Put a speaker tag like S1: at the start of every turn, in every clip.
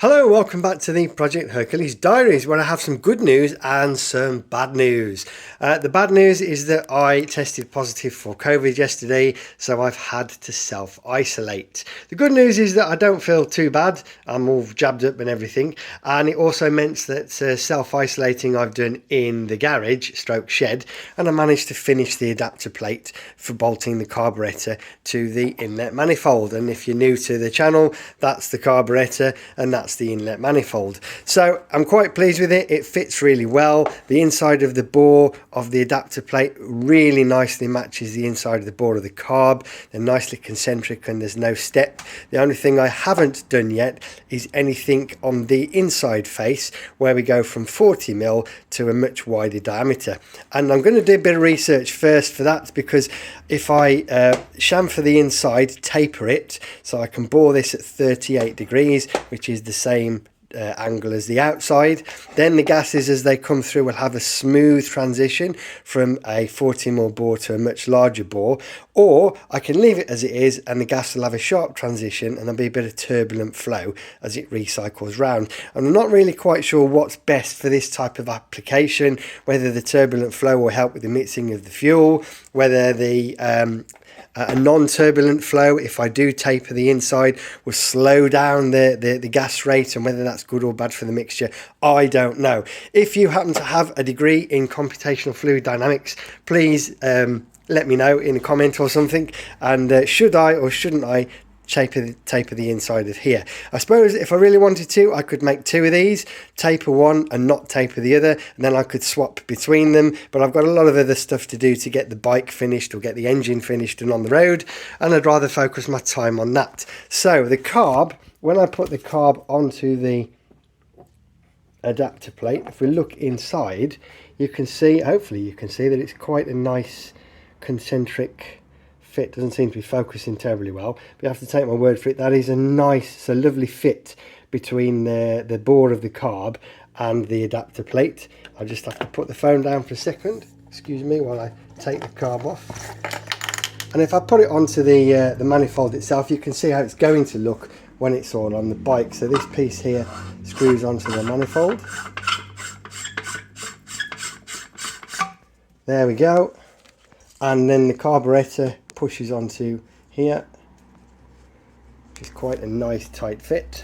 S1: Hello, welcome back to the Project Hercules Diaries, where I have some good news and some bad news. The bad news is that I tested positive for COVID yesterday, so I've had to self-isolate. The good news is that I don't feel too bad. I'm all jabbed up and everything, and it also meant that self-isolating I've done in the garage stroke shed, and I managed to finish the adapter plate for bolting the carburetor to the inlet manifold. And if you're new to the channel, that's the carburetor and that's the inlet manifold. So I'm quite pleased with it. It fits really well. The inside of the bore of the adapter plate really nicely matches the inside of the bore of the carb. They're nicely concentric and there's no step. The only thing I haven't done yet is anything on the inside face, where we go from 40mm to a much wider diameter. And I'm going to do a bit of research first for that, because if I chamfer the inside, taper it, so I can bore this at 38 degrees, which is the same angle as the outside, then the gases as they come through will have a smooth transition from a 40mm bore to a much larger bore, or I can leave it as it is and the gas will have a sharp transition and there'll be a bit of turbulent flow as it recycles round. And I'm not really quite sure what's best for this type of application, whether the turbulent flow will help with the mixing of the fuel, whether the a non-turbulent flow, if I do taper the inside, will slow down the gas rate, and whether that's good or bad for the mixture, I don't know. If you happen to have a degree in computational fluid dynamics, please let me know in a comment or something, and should I or shouldn't I taper the inside of here. I suppose if I really wanted to, I could make two of these, taper one and not taper the other, and then I could swap between them, but I've got a lot of other stuff to do to get the bike finished or get the engine finished and on the road, and I'd rather focus my time on that. So the carb, when I put the carb onto the adapter plate, if we look inside, you can see, hopefully you can see, that it's quite a nice concentric fit. Doesn't seem to be focusing terribly well, but you have to take my word for it. That is a nice, it's a lovely fit between the bore of the carb and the adapter plate. I just have to put the phone down for a second, excuse me, while I take the carb off. And if I put it onto the manifold itself, you can see how it's going to look when it's all on the bike. So this piece here screws onto the manifold. There we go. And then the carburetor pushes onto here, which is quite a nice tight fit.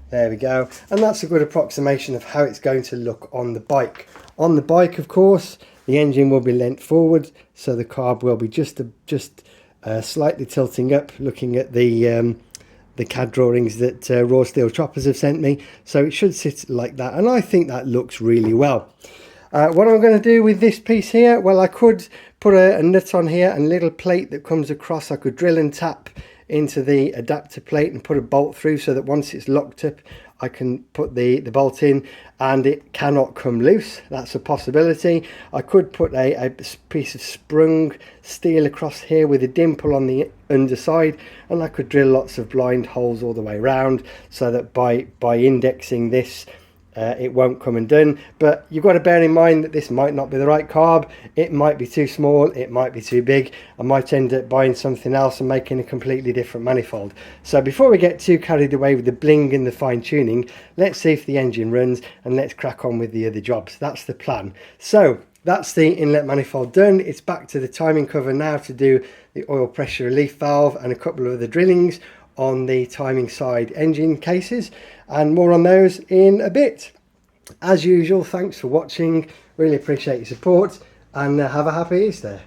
S1: There we go, and that's a good approximation of how it's going to look on the bike. On the bike, of course, the engine will be leant forward, so the carb will be just slightly tilting up, looking at the CAD drawings that Raw Steel Choppers have sent me. So it should sit like that, and I think that looks really well. What I'm going to do with this piece here, well, I could put a nut on here and a little plate that comes across. I could drill and tap into the adapter plate and put a bolt through, so that once it's locked up, I can put the bolt in and it cannot come loose. That's a possibility. I could put a piece of sprung steel across here with a dimple on the underside, and I could drill lots of blind holes all the way around, so that by indexing this, it won't come undone. But you've got to bear in mind that this might not be the right carb. It might be too small, it might be too big. I might end up buying something else and making a completely different manifold. So before we get too carried away with the bling and the fine tuning, let's see if the engine runs and let's crack on with the other jobs. That's the plan. So that's the inlet manifold done. It's back to the timing cover now to do the oil pressure relief valve and a couple of other drillings on the timing side engine cases, and more on those in a bit. As usual, thanks for watching, really appreciate your support, and have a happy Easter.